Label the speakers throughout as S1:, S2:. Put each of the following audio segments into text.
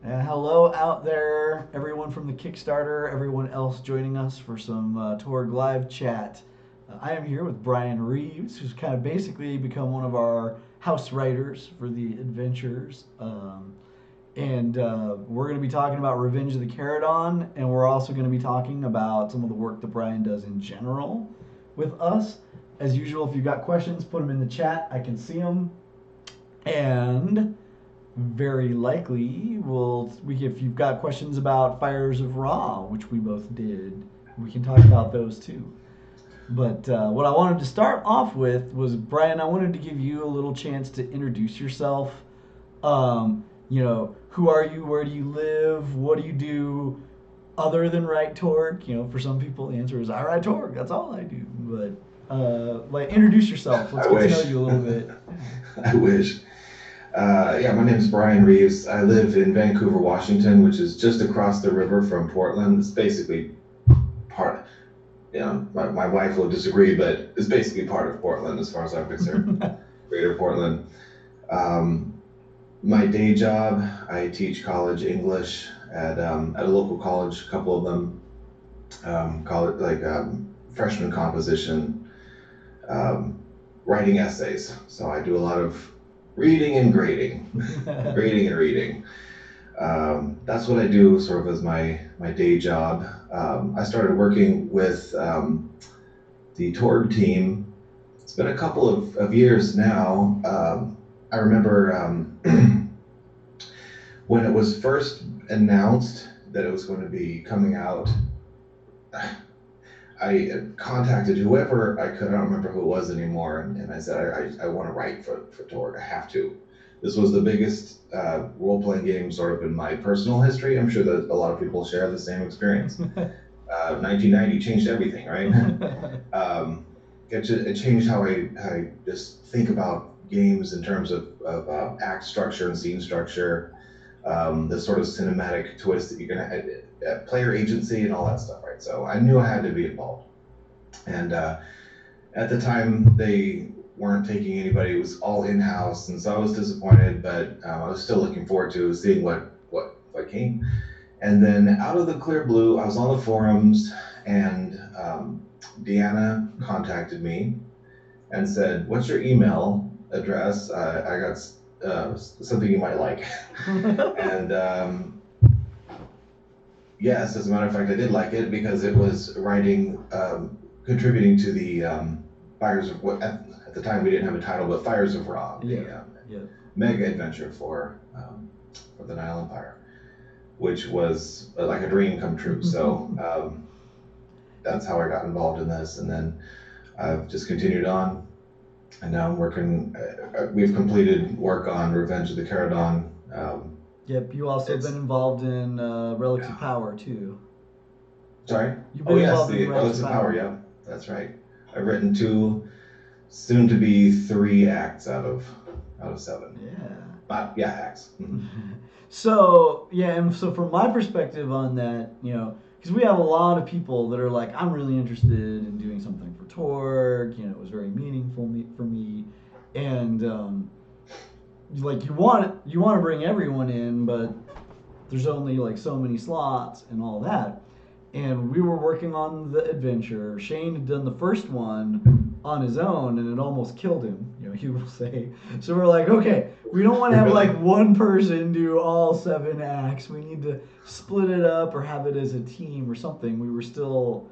S1: Hello out there, everyone from the Kickstarter, everyone else joining us for some Torg live chat. I am here with Brian Reeves, who's kind of basically become one of our house writers for the adventures. And we're going to be talking about Revenge of the Caradon, and we're also going to be talking about some of the work that Brian does in general with us. As usual, if you've got questions, put them in the chat. I can see them. And very likely if you've got questions about Fires of Ra, which we both did, we can talk about those too. But what I wanted to start off with was, Brian, I wanted to give you a little chance to introduce yourself. Who are you? Where do you live? What do you do other than write Torg? For some people the answer is I write Torg. That's all I do. But introduce yourself. Let's
S2: I
S1: get to know
S2: wish.
S1: you a little bit.
S2: I wish. Yeah, my name is Brian Reeves. I live in Vancouver, Washington, which is just across the river from Portland. It's basically part, my wife will disagree, but it's basically part of Portland as far as I'm concerned, Greater Portland. Um, my day job, I teach college English at a local college, a couple of them, college, freshman composition, um, writing essays. So I do a lot of reading and grading, grading and reading. That's what I do sort of as my day job. I started working with the Torg team. It's been a couple of years now. I remember when it was first announced that it was going to be coming out. I contacted whoever I could. I don't remember who it was anymore, and I said I want to write for Torg. I have to. This was the biggest role-playing game sort of in my personal history. I'm sure that a lot of people share the same experience. 1990 changed everything, right? It changed how I just think about games in terms of act structure and scene structure, the sort of cinematic twist that you're gonna player agency and all that stuff, right? So I knew I had to be involved, and at the time they weren't taking anybody; it was all in house, and so I was disappointed, but I was still looking forward to seeing what came. And then out of the clear blue, I was on the forums, and Deanna contacted me and said, "What's your email address? I got something you might like." And yes, as a matter of fact, I did like it because it was writing, contributing to the Fires of what at the time we didn't have a title, but Fires of Ra,
S1: Yeah,
S2: the
S1: yeah.
S2: mega adventure for the Nile Empire, which was like a dream come true. So that's how I got involved in this, and then I've just continued on, and now I'm working. We've completed work on Revenge of the Caradon.
S1: Yep, you also been
S2: It's
S1: involved in Relics of Power too.
S2: Sorry.
S1: You've
S2: Oh
S1: been
S2: yes,
S1: involved in
S2: the
S1: Relics
S2: Relics
S1: of
S2: of Power.
S1: Power.
S2: Yeah, that's right. I've written two, soon to be three acts out of seven.
S1: Yeah.
S2: Yeah, acts.
S1: So yeah, and so from my perspective on that, because we have a lot of people that are like, I'm really interested in doing something for Torg. It was very meaningful for me, and like you want to bring everyone in, but there's only like so many slots and all that. And we were working on the adventure. Shane had done the first one on his own, and it almost killed him. He will say. So we're like, okay, we don't want to have
S2: Really?
S1: like one person do all 7 acts. We need to split it up or have it as a team or something. We were still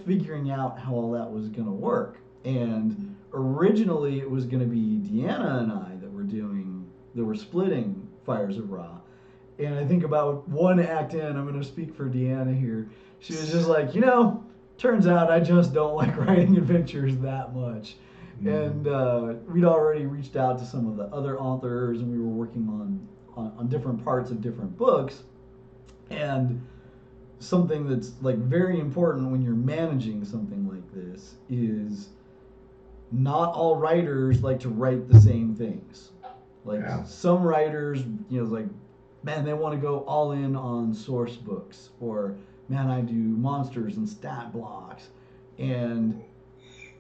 S1: figuring out how all that was gonna work. And originally, it was gonna be Deanna and I that were splitting Fires of Ra. And I think about 1 act in, I'm going to speak for Deanna here. She was just like, turns out I just don't like writing adventures that much. And we'd already reached out to some of the other authors, and we were working on different parts of different books. And something that's like very important when you're managing something like this is not all writers like to write the same things. Like
S2: Yeah.
S1: some writers, like, man, they want to go all in on source books, or man, I do monsters and stat blocks, and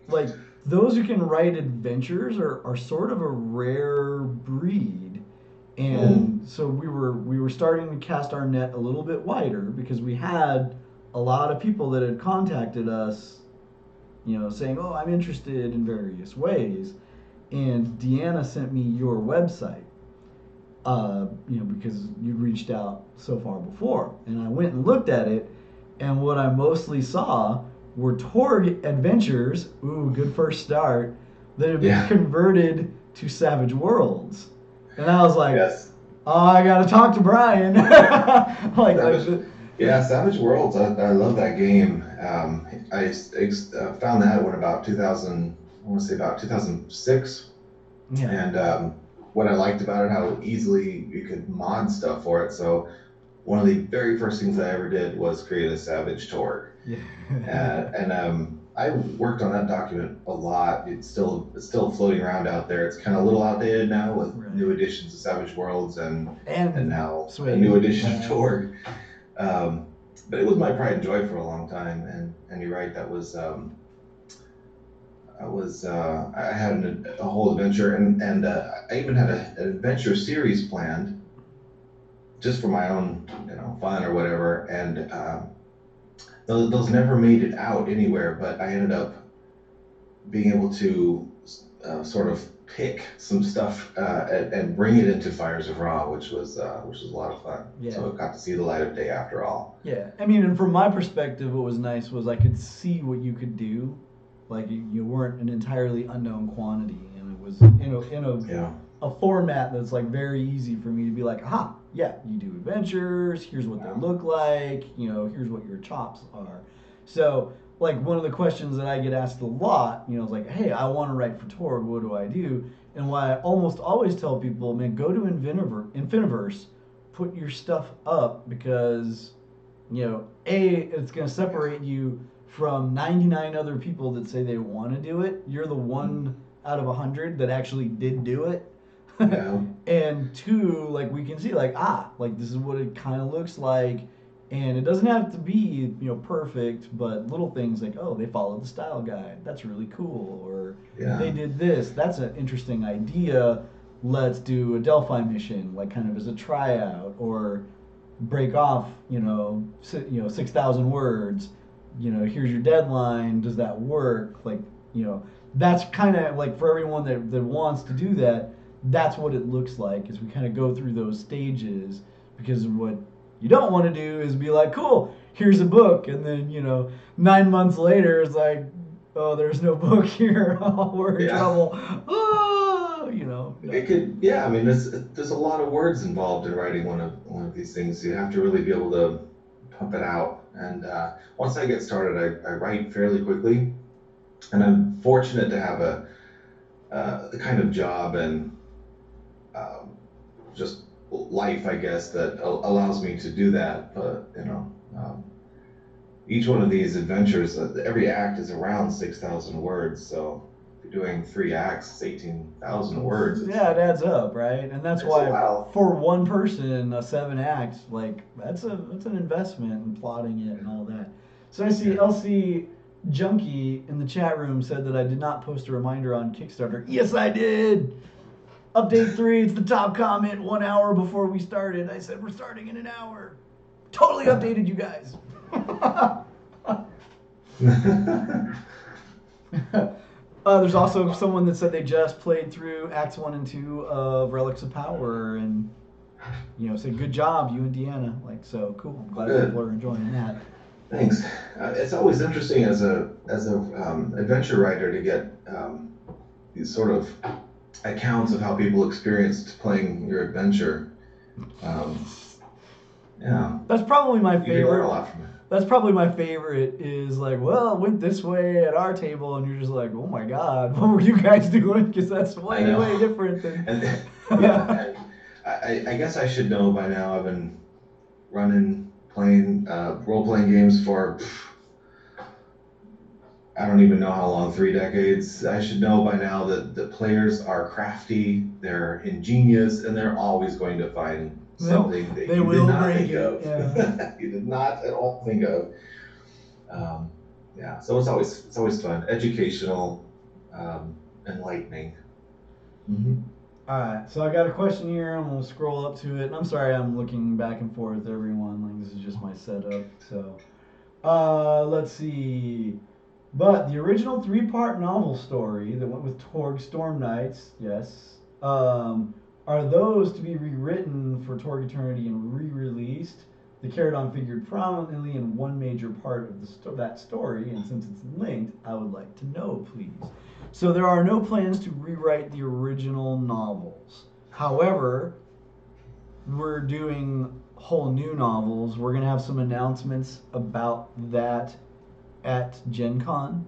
S1: like those who can write adventures are sort of a rare breed, and so we were starting to cast our net a little bit wider because we had a lot of people that had contacted us, saying, "Oh, I'm interested in various ways," and Deanna sent me your website, because you reached out so far before, and I went and looked at it, and what I mostly saw were Torg adventures. Ooh, good first start. That had been converted to Savage Worlds, and I was like,
S2: yes.
S1: "Oh, I gotta talk to Brian."
S2: Savage Worlds. I love that game. I found that one about 2000. I want to say about 2006.
S1: Yeah.
S2: And what I liked about it, how easily you could mod stuff for it. So one of the very first things I ever did was create a Savage Torg.
S1: Yeah.
S2: And I worked on that document a lot. It's still floating around out there. It's kind of a little outdated now with new editions of Savage Worlds and now a new edition of Torg. But it was my pride and joy for a long time. And you're right, that was I had a whole adventure, and I even had an adventure series planned just for my own fun or whatever, and those never made it out anywhere, but I ended up being able to sort of pick some stuff and bring it into Fires of Ra, which was a lot of fun.
S1: Yeah.
S2: So it got to see the light of day after all.
S1: Yeah, I mean, and from my perspective, what was nice was I could see what you could do. Like you weren't an entirely unknown quantity, and it was in a format that's like very easy for me to be like, aha, yeah, you do adventures. Here's what they look like. Here's what your chops are. So like one of the questions that I get asked a lot, is like, hey, I want to write for Torg. What do I do? And why I almost always tell people, man, go to Infiniverse, put your stuff up because, it's going to separate you from 99 other people that say they want to do it. You're the one out of 100 that actually did do it.
S2: Yeah.
S1: And two, like we can see, like this is what it kind of looks like, and it doesn't have to be perfect, but little things like, oh, they followed the style guide. That's really cool. Or they did this. That's an interesting idea. Let's do a Delphi mission, like kind of as a tryout, or break off 6,000 words. Here's your deadline. Does that work? Like, that's kind of like for everyone that wants to do that, that's what it looks like as we kind of go through those stages, because what you don't want to do is be like, cool, here's a book. And then, 9 months later, it's like, oh, there's no book here. Oh, we're in trouble. Oh,
S2: It could, I mean, there's a lot of words involved in writing one of these things. You have to really be able to pump it out. And once I get started, I write fairly quickly, and I'm fortunate to have the kind of job and just life, I guess, that allows me to do that. But each one of these adventures, every act is around 6,000 words. So if you're doing 3 acts, it's 18,000 words.
S1: It adds up, right? And that's why for one person, a 7 acts, like that's an investment in plotting it and all that. So I see LC Junkie in the chat room said that I did not post a reminder on Kickstarter. Yes, I did. Update 3, it's the top comment 1 hour before we started. I said we're starting in an hour. Totally updated you guys. There's also someone that said they just played through Acts 1 and 2 of Relics of Power and said good job, you and Deanna. Like, so cool. I'm glad people are enjoying that.
S2: Thanks. It's always interesting as a adventure writer to get these sort of accounts of how people experienced playing your adventure.
S1: That's probably my favorite.
S2: You learn a lot from it.
S1: That's probably my favorite is like, well, it went this way at our table, and you're just like, oh my God, what were you guys doing? Because that's way different than.
S2: And I guess I should know by now. I've been playing role-playing games for I don't even know how long, 3 decades. I should know by now that the players are crafty, they're ingenious, and they're always going to find something that you did not think of. Yeah. You did not at all think of. So it's always fun, educational, enlightening.
S1: Mm-hmm. Alright, so I got a question here. I'm gonna scroll up to it. And I'm sorry I'm looking back and forth, everyone. Like, this is just my setup. So, let's see. But the original three-part novel story that went with Torg Storm Knights, yes, are those to be rewritten for Torg Eternity and re-released? The Caradon figured prominently in one major part of that story, and since it's linked, I would like to know, please. So there are no plans to rewrite the original novels. However, we're doing whole new novels. We're gonna have some announcements about that at Gen Con.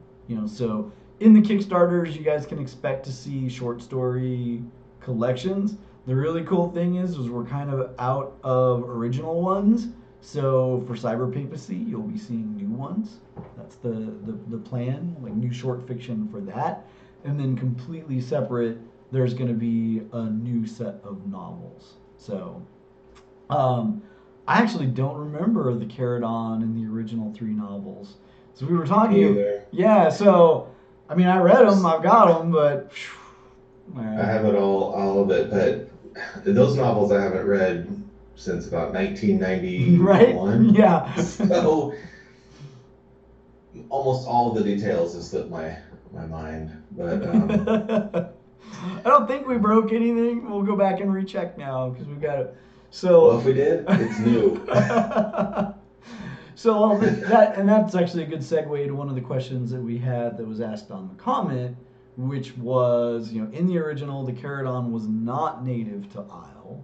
S1: So in the Kickstarters, you guys can expect to see short story collections. The really cool thing is we're kind of out of original ones. So for Cyber Papacy, you'll be seeing new ones. That's the plan, like new short fiction for that. And then completely separate, there's going to be a new set of novels. So I actually don't remember the Caradon in the original 3 novels. So we were talking.
S2: Either.
S1: Yeah, so I mean, I read them, I've got them, but
S2: I have it all of it, but those novels I haven't read since about 1991.
S1: Right? Yeah.
S2: So almost all of the details have slipped my mind, but
S1: I don't think we broke anything. We'll go back and recheck now because we've got it. So
S2: well, if we did, it's new.
S1: So that's actually a good segue to one of the questions that we had that was asked on the comment, which was, in the original, the Caradon was not native to Isle.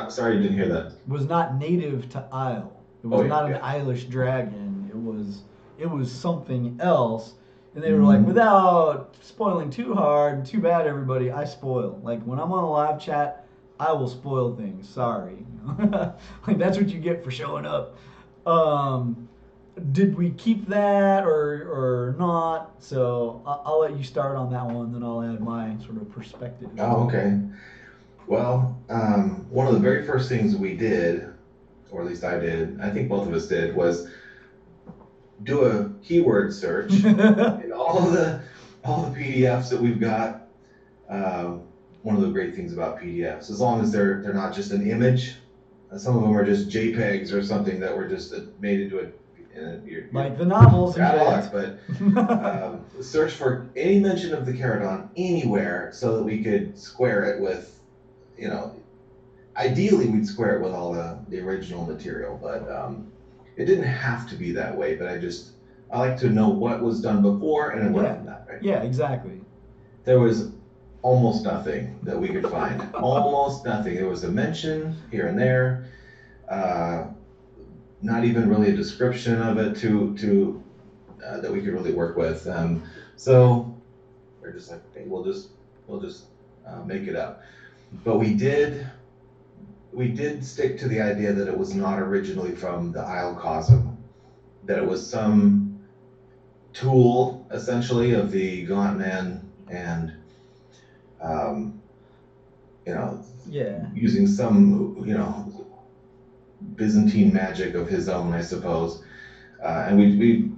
S2: Sorry, you didn't hear that.
S1: Was not native to Isle. It was not an Eilish dragon. It was something else. And they were like, without spoiling too hard, too bad everybody, I spoil. Like when I'm on a live chat, I will spoil things. Sorry. Like that's what you get for showing up. Did we keep that or not? So I'll let you start on that one, then I'll add my sort of perspective.
S2: Oh, okay. Well, one of the very first things we did, or at least I did, I think both of us did, was do a keyword search in all the PDFs that we've got. One of the great things about PDFs, as long as they're not just an image, some of them are just JPEGs or something that were just made into
S1: like the novels.
S2: But search for any mention of the Caradon anywhere so that we could square it with, ideally we'd square it with all the original material, but it didn't have to be that way. But I like to know what was done before and then work from that, right?
S1: Yeah, exactly.
S2: There was almost nothing that we could find. Almost nothing. There was a mention here and there, not even really a description of it to that we could really work with. So we're just like, okay, we'll just make it up. But we did stick to the idea that it was not originally from the Isle Cosm, that it was some tool essentially of the Gaunt Man and using some, Byzantine magic of his own, I suppose. And we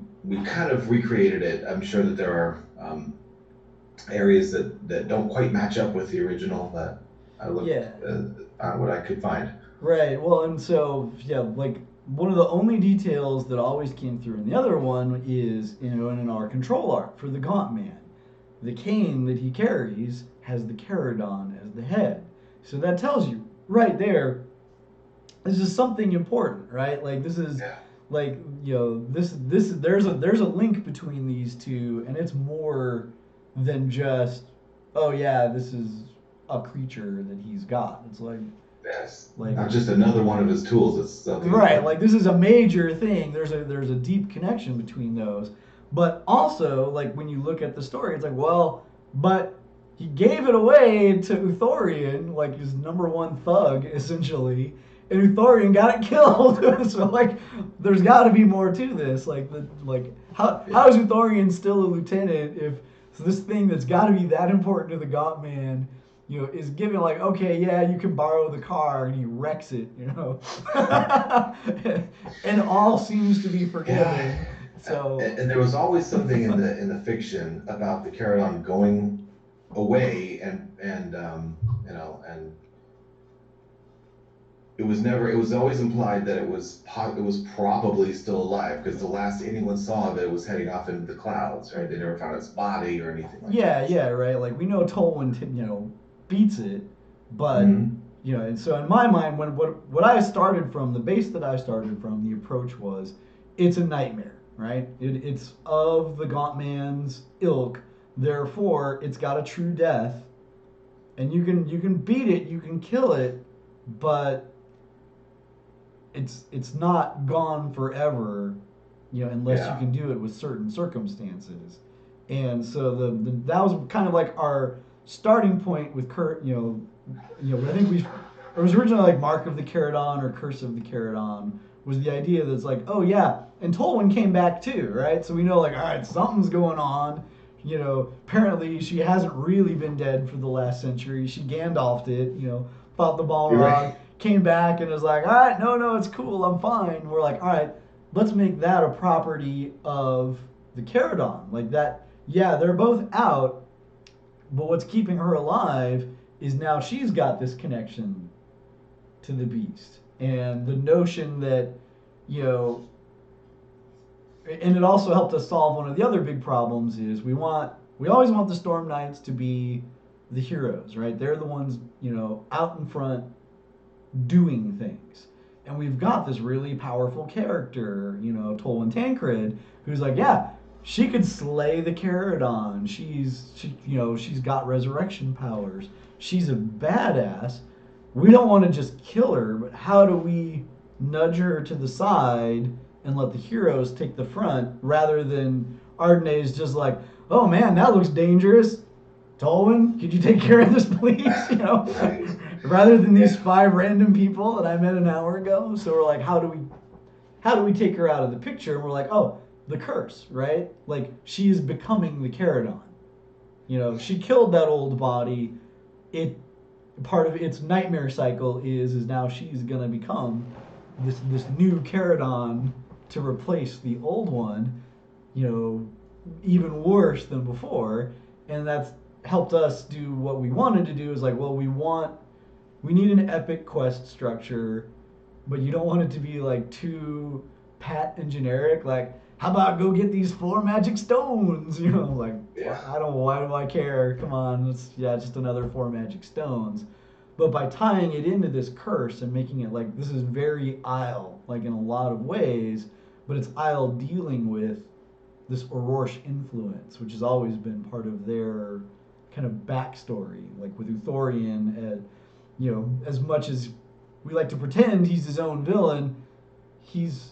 S2: kind of recreated it. I'm sure that there are areas that don't quite match up with the original, but I looked on what I could find.
S1: Right. Well, and so, like one of the only details that always came through in the other one is, in our control art for the Gaunt Man, the cane that he carries has the Caradon as the head. So that tells you right there, this is something important, right? Like this is like, there's a link between these two, and it's more than just, this is a creature that he's got. It's like,
S2: like not just another one of his tools. It's something
S1: right. Like this is a major thing. There's a deep connection between those. But also, like when you look at the story, it's like, well, but he gave it away to Uthorian, like his number one thug, essentially, and Uthorian got it killed. So like, there's got to be more to this. How is Uthorian still a lieutenant if this thing that's got to be that important to the Gaunt Man, is given like, okay, you can borrow the car, and he wrecks it, and all seems to be forgiven.
S2: Yeah. So and there was always something in the fiction about the Caradon going away, and you know, and it was always implied that it was probably still alive, because the last anyone saw of it was heading off into the clouds, right? They never found its body or anything like
S1: Yeah,
S2: that.
S1: yeah, right. Like we know Tolwyn, beats it, but
S2: Mm-hmm.
S1: and so in my mind, when what I started from, the base that I started from, the approach was, it's a nightmare, right? It's of the Gauntman's ilk, therefore it's got a true death, and you can beat it, you can kill it, but it's not gone forever, unless you
S2: Yeah.
S1: can do it with certain circumstances. And so that was kind of like our starting point with Kurt. I think it was originally like Mark of the Caradon or Curse of the Caradon, was the idea that's like, oh yeah, and Tolwyn came back too, right? So we know, like, all right, something's going on. Apparently she hasn't really been dead for the last century. She Gandalfed it, fought the
S2: You're
S1: Balrog,
S2: right.
S1: came back and was like, all right, no, no, it's cool, I'm fine. We're like, all right, let's make that a property of the Caradon. Like that, yeah, they're both out, but what's keeping her alive is now she's got this connection to the beast. And the notion that, you know, and it also helped us solve one of the other big problems is we always want the Storm Knights to be the heroes, right? They're the ones, out in front doing things. And we've got this really powerful character, Tolwyn Tancred, who's like, yeah, she could slay the Caradon. She's got resurrection powers. She's a badass. We don't want to just kill her, but how do we nudge her to the side and let the heroes take the front, rather than Ardenay's just like, oh man, that looks dangerous. Tolwyn, could you take care of this, please?
S2: Right.
S1: Rather than these
S2: Yeah.
S1: 5 random people that I met an hour ago. So we're like, how do we take her out of the picture? And we're like, oh, the curse, right? Like she is becoming the Caradon. She killed that old body. It Part of its nightmare cycle is now she's gonna become this new Caradon to replace the old one. You know, even worse than before, and that's helped us do what we wanted to do. Is like, well, we need an epic quest structure, but you don't want it to be like too pat and generic. Like, how about go get these 4 magic stones? Like,
S2: Yeah.
S1: I don't. Why do I care? Come on, it's just another 4 magic stones. But by tying it into this curse and making it like this is very Isle, like in a lot of ways, but it's Isle dealing with this Aurosh influence, which has always been part of their kind of backstory. Like with Uthorian, as much as we like to pretend he's his own villain, he's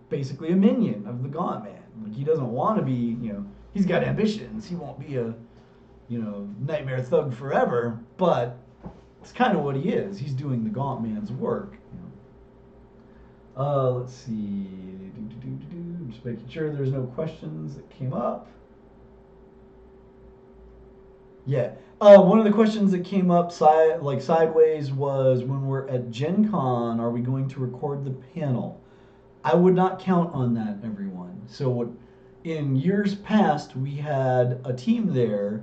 S1: basically a minion of the Gaunt Man. Like he doesn't want to be, he's got ambitions. He won't be a, nightmare thug forever, but it's kind of what he is. He's doing the Gaunt Man's work. Let's see. Just making sure there's no questions that came up. Yeah. One of the questions that came up sideways was, when we're at Gen Con, are we going to record the panel? I would not count on that, everyone. So what in years past we had a team there,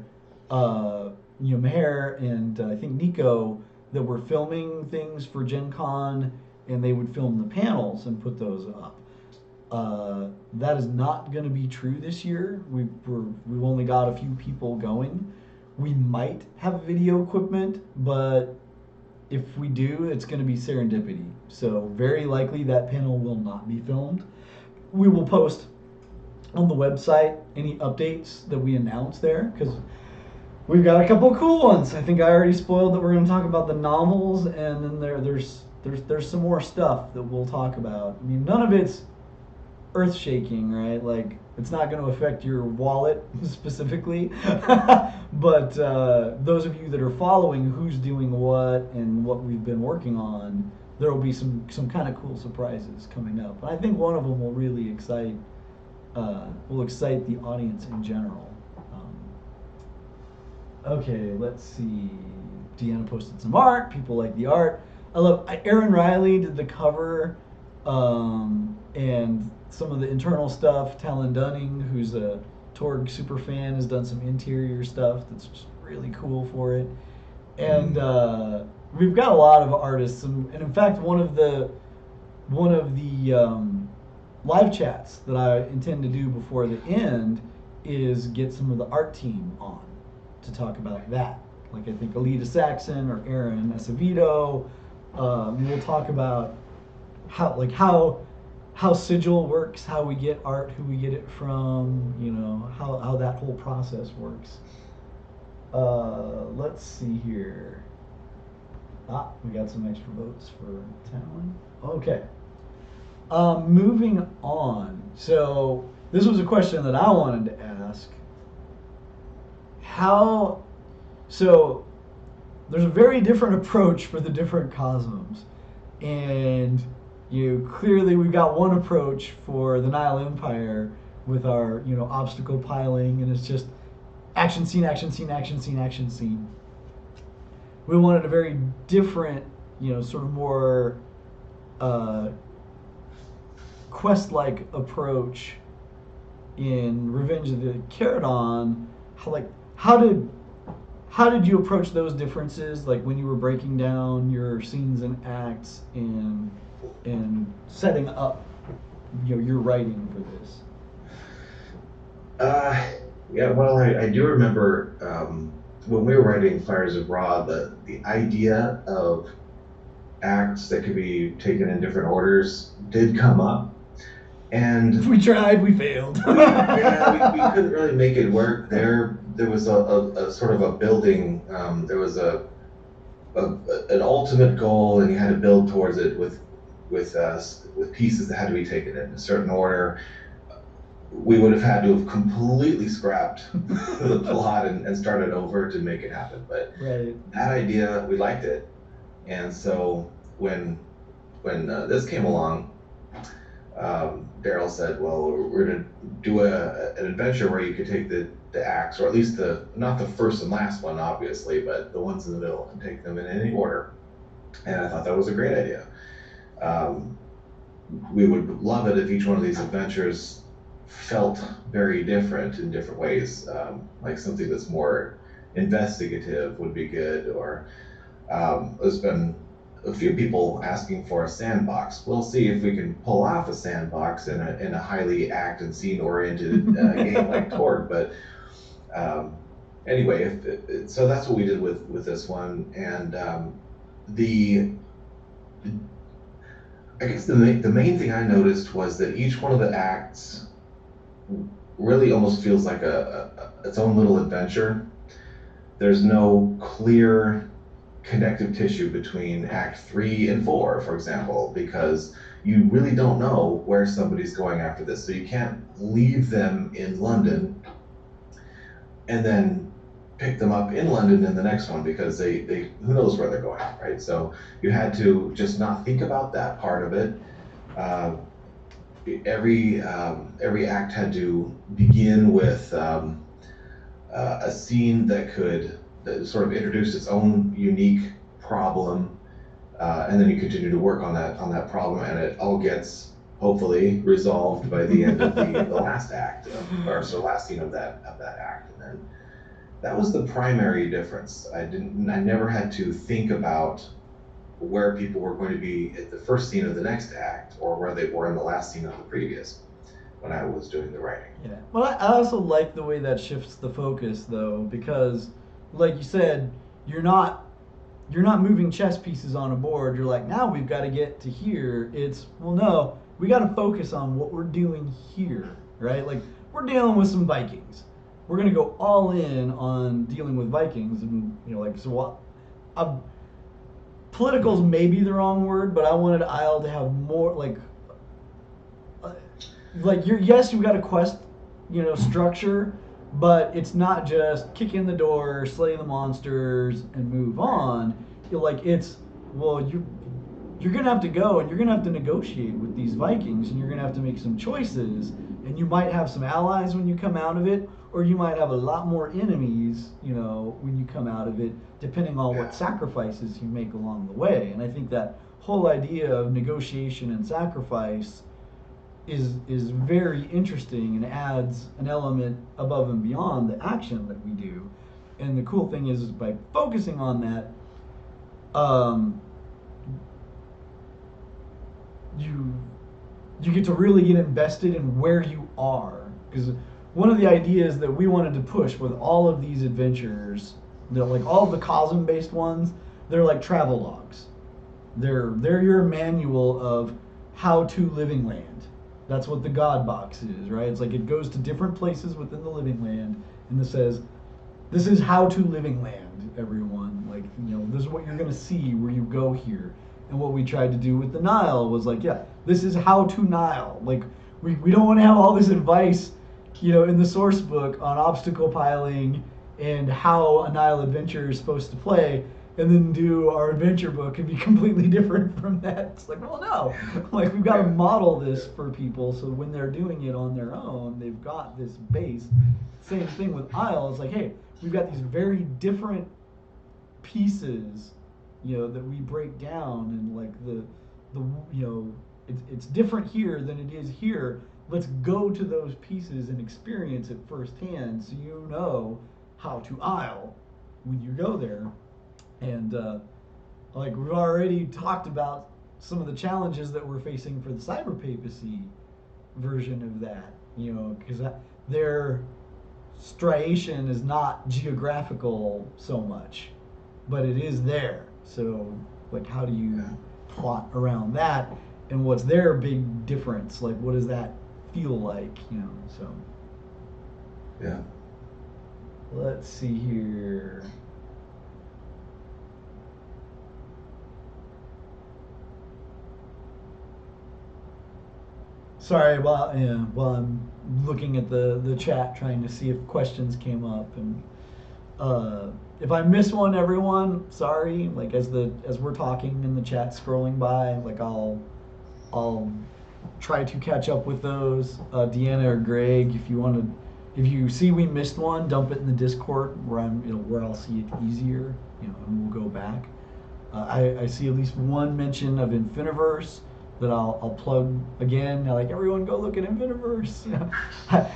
S1: Meher and I think Nico, that were filming things for Gen Con, and they would film the panels and put those up. That is not going to be true this year. We've only got a few people going. We might have video equipment, but if we do, it's going to be serendipity. So very likely that panel will not be filmed. We will post on the website any updates that we announce there, because we've got a couple of cool ones. I think I already spoiled that we're going to talk about the novels, and then there's some more stuff that we'll talk about. I mean, none of it's earth shaking, right? Like, it's not going to affect your wallet specifically. But those of you that are following who's doing what and what we've been working on, there will be some kind of cool surprises coming up. And I think one of them will really excite the audience in general. Okay, let's see. Deanna posted some art. People like the art. Aaron Riley did the cover, and some of the internal stuff. Talon Dunning, who's a Torg superfan has done some interior stuff that's just really cool for it. And we've got a lot of artists, and in fact, one of the live chats that I intend to do before the end is get some of the art team on to talk about that. Like I think Alita Saxon or Aaron Acevedo. We'll talk about how Sigil works, how we get art, who we get it from, how that whole process works. Let's see here. We got some extra votes for Talon. Okay. Moving on. So this was a question that I wanted to ask. So there's a very different approach for the different cosmos, and clearly we've got one approach for the Nile Empire with our obstacle piling, and it's just action scene, action scene, action scene, action scene. We wanted a very different, sort of more quest-like approach in Revenge of the Caradon. How did you approach those differences, like when you were breaking down your scenes and acts and setting up your writing for this?
S2: Yeah, well, I do remember when we were writing Fires of Ra, the idea of acts that could be taken in different orders did come up. And
S1: we tried, we failed.
S2: Yeah, we couldn't really make it work. There was a sort of a building. There was an ultimate goal, and you had to build towards it with pieces that had to be taken in a certain order. We would have had to have completely scrapped the plot and started over to make it happen. But that idea, we liked it, and so when this came along, Darrell said, "Well, we're going to do an adventure where you could take the acts, or at least not the first and last one, obviously, but the ones in the middle, and take them in any order." And I thought that was a great idea. We would love it if each one of these adventures felt very different in different ways. Like something that's more investigative would be good, or there's been a few people asking for a sandbox. We'll see if we can pull off a sandbox in a highly act and scene oriented game like Torg. But anyway, so that's what we did with this one. And I guess the main thing I noticed was that each one of the acts really almost feels like its own little adventure. There's no clear connective tissue between Act 3 and 4, for example, because you really don't know where somebody's going after this. So you can't leave them in London and then pick them up in London in the next one, because they who knows where they're going, right? So you had to just not think about that part of it. Every act had to begin with a scene that sort of introduced its own unique problem, and then you continue to work on that problem, and it all gets hopefully resolved by the end of the last act, or so last scene of that act. And then that was the primary difference. I never had to think about where people were going to be at the first scene of the next act, or where they were in the last scene of the previous, when I was doing the writing.
S1: Yeah. Well, I also like the way that shifts the focus, though, because, like you said, you're not moving chess pieces on a board. You're like, now we've got to get to here. No, we got to focus on what we're doing here, right? Like, we're dealing with some Vikings. We're gonna go all in on dealing with Vikings, and political's maybe the wrong word, but I wanted Isle to have more you've got a quest, structure, but it's not just kick in the door, slay the monsters, and move on. You're gonna have to go, and you're gonna have to negotiate with these Vikings, and you're gonna have to make some choices, and you might have some allies when you come out of it, or you might have a lot more enemies, when you come out of it, depending on what sacrifices you make along the way. And I think that whole idea of negotiation and sacrifice is very interesting and adds an element above and beyond the action that we do. And the cool thing is by focusing on that, you you get to really get invested in where you are. Because one of the ideas that we wanted to push with all of these adventures, like all of the Cosm-based ones, they're like travel logs. They're your manual of how to Living Land. That's what the God Box is, right? It's like it goes to different places within the Living Land, and it says, "This is how to Living Land, everyone." Like, this is what you're gonna see where you go here. And what we tried to do with the Nile was like, yeah, this is how to Nile. Like, we don't want to have all this advice, in the source book on obstacle piling and how a Nile adventure is supposed to play, and then do our adventure book and be completely different from that. It's like, well, no. Like, we've got to model this for people so when they're doing it on their own, they've got this base. Same thing with Isle. It's like, hey, we've got these very different pieces, that we break down, and like it's different here than it is here. Let's go to those pieces and experience it firsthand, so you know how to Isle when you go there. And like we've already talked about some of the challenges that we're facing for the cyber papacy version of that, because their striation is not geographical so much, but it is there. So, like, how do you plot around that? And what's their big difference? Like, what does that feel like? So.
S2: Yeah.
S1: Let's see here. Sorry, while I'm looking at the chat, trying to see if questions came up, and if I miss one, everyone, sorry. Like as we're talking in the chat, scrolling by, like I'll try to catch up with those. Deanna or Greg, if you see we missed one, dump it in the Discord where I'll see it easier, and we'll go back. I see at least one mention of Infiniverse that I'll plug again. Like, everyone go look at Infiniverse.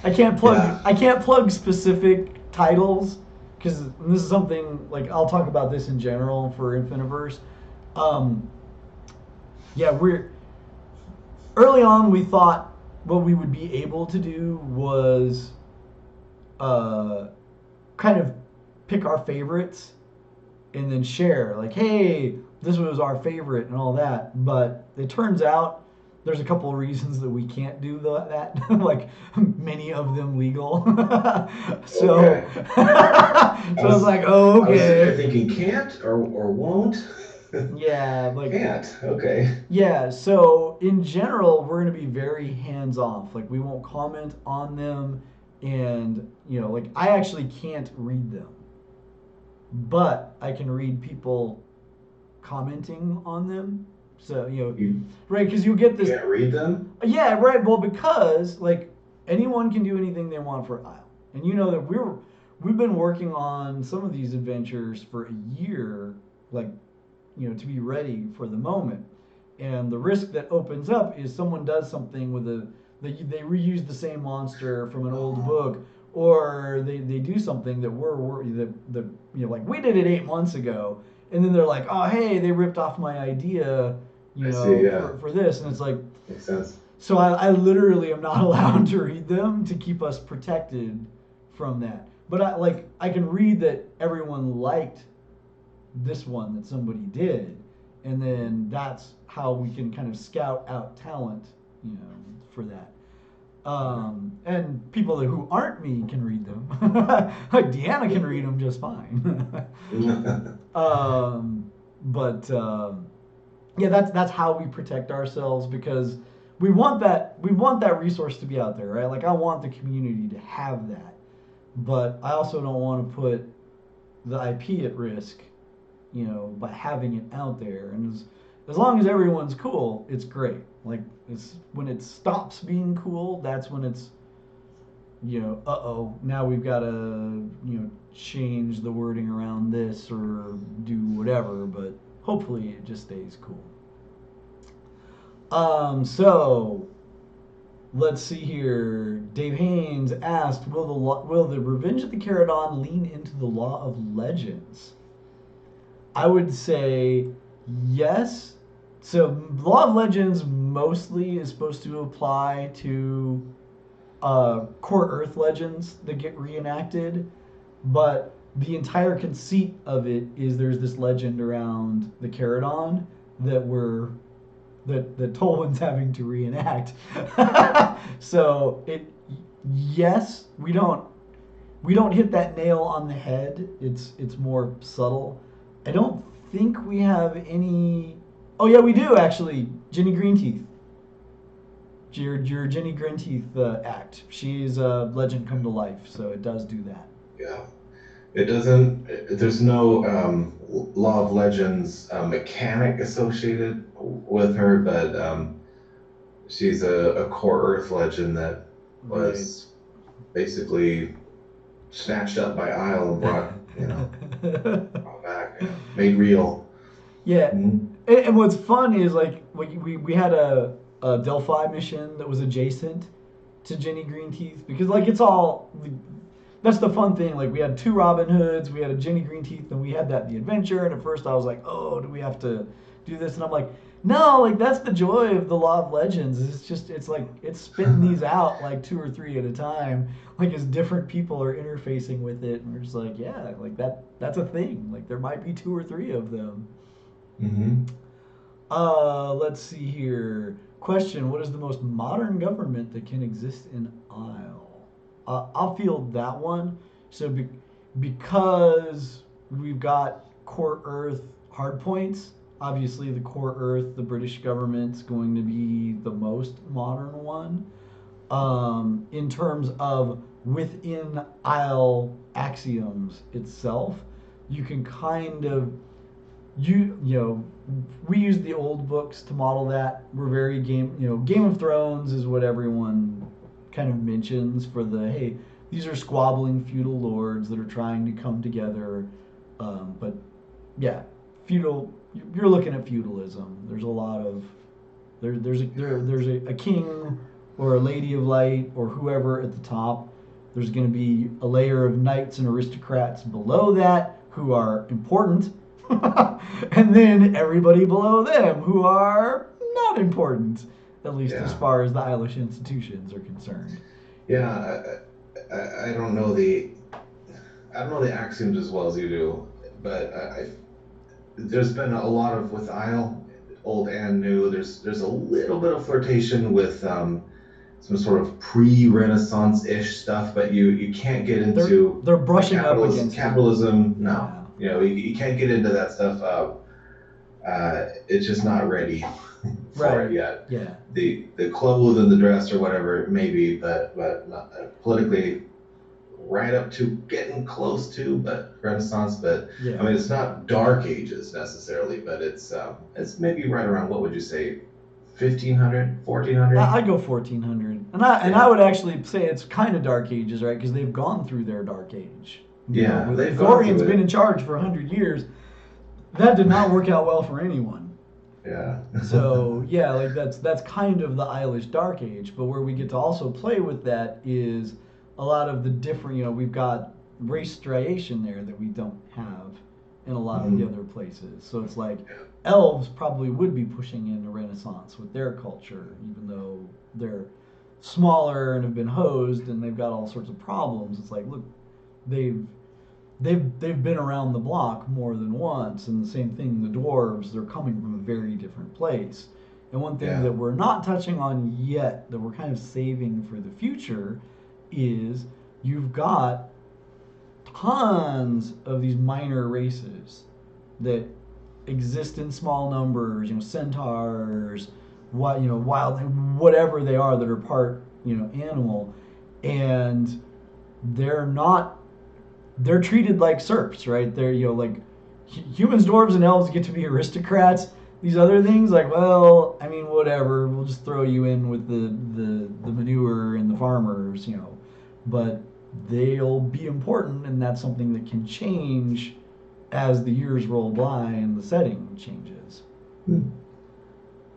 S1: I can't plug specific titles, because this is something, like, I'll talk about this in general for Infiniverse. We're early on, we thought what we would be able to do was kind of pick our favorites and then share, like, hey, this was our favorite and all that. But it turns out there's a couple of reasons that we can't do that, like many of them legal. So, okay. So I was like, oh, okay.
S2: I was thinking can't or won't.
S1: Yeah, like
S2: can't. Okay.
S1: Yeah, so in general, we're going to be very hands off. Like, we won't comment on them, and like, I actually can't read them, but I can read people commenting on them. So right, because you get this.
S2: You can't read them.
S1: Yeah, right. Well, because like anyone can do anything they want for Isle, and that we've been working on some of these adventures for a year, like to be ready for the moment. And the risk that opens up is someone does something with they reuse the same monster from an old book, or they do something that we're worried that like we did it 8 months ago, and then they're like, oh, hey, they ripped off my idea, for this, and it's like,
S2: makes sense.
S1: So I literally am not allowed to read them to keep us protected from that. But I can read that everyone liked this one that somebody did, and then that's how we can kind of scout out talent, for that. And people who aren't me can read them. Like Deanna can read them just fine. That's how we protect ourselves, because we want that resource to be out there, right? Like, I want the community to have that, but I also don't want to put the IP at risk, by having it out there. And as long as everyone's cool, it's great. Like, it's when it stops being cool, that's when it's, now we've got to, change the wording around this or do whatever, but hopefully it just stays cool. So Let's see here. Dave Haynes asked, will the Revenge of the Caradon lean into the Law of Legends? I would say yes. So Law of Legends mostly is supposed to apply to core Earth legends that get reenacted, but the entire conceit of it is there's this legend around the Caradon that we're that Tolkien's having to reenact. So yes, we don't hit that nail on the head. It's more subtle. I don't think we have any. Oh yeah, we do actually. Jenny Greenteeth. Your Jenny Greenteeth act. She's a legend come to life, so it does do that.
S2: Yeah. It doesn't. There's no Law of Legends mechanic associated with her, but she's a core Earth legend that was basically snatched up by Isle and brought back, made real.
S1: Yeah, and what's fun is like we had a Delphi mission that was adjacent to Jenny Greenteeth because like it's all. That's the fun thing. Like we had 2 Robin Hoods, we had a Jenny Greenteeth, and we had that in the adventure. And at first I was like, oh, do we have to do this? And I'm like, no, like that's the joy of the Law of Legends. It's like it's spitting these out like 2 or 3 at a time, like as different people are interfacing with it, and we're just like, yeah, like that's a thing. Like there might be 2 or 3 of them.
S2: Mm-hmm.
S1: Let's see here. Question: what is the most modern government that can exist in Isle? I'll field that one. So because we've got core Earth hardpoints, obviously the core Earth, the British government's going to be the most modern one. In terms of within Isle axioms itself, you can kind of we use the old books to model that. We're very Game of Thrones is what everyone kind of mentions for hey, these are squabbling feudal lords that are trying to come together. But yeah, feudal. You're looking at feudalism. There's a lot of there's a king or a lady of light or whoever at the top. There's going to be a layer of knights and aristocrats below that who are important, and then everybody below them who are not important. At least as far as the Irish institutions are concerned.
S2: Yeah, I don't know the axioms as well as you do, but there's been a lot of with Isle, old and new. There's a little bit of flirtation with some sort of pre-Renaissance-ish stuff, but you can't get into
S1: they're brushing up against
S2: capitalism. No, you can't get into that stuff. It's just not ready for it yet.
S1: Yeah.
S2: The clothes and the dress or whatever maybe, but not, politically right up to getting close to, but Renaissance. But I mean, it's not Dark Ages necessarily, but it's maybe right around, what would you say, 1500, 1400?
S1: I'd go 1400, and I would actually say it's kind of Dark Ages, right? Because they've gone through their Dark Age.
S2: They've
S1: Florian's been in charge for 100 years. That did not work out well for anyone.
S2: Yeah.
S1: So yeah, like that's kind of the Irish Dark Age, but where we get to also play with that is a lot of the different. We've got race striation there that we don't have in a lot of the other places. So it's like elves probably would be pushing in a Renaissance with their culture, even though they're smaller and have been hosed and they've got all sorts of problems. It's like, look, they've been around the block more than once, and the same thing, the dwarves, they're coming from a very different place. And one thing that we're not touching on yet, that we're kind of saving for the future, is you've got tons of these minor races that exist in small numbers, centaurs, wild, whatever they are that are part, animal, and they're treated like serfs, right? They're, like humans, dwarves, and elves get to be aristocrats. These other things, like, well, I mean, whatever. We'll just throw you in with the manure and the farmers, But they'll be important, and that's something that can change as the years roll by and the setting changes.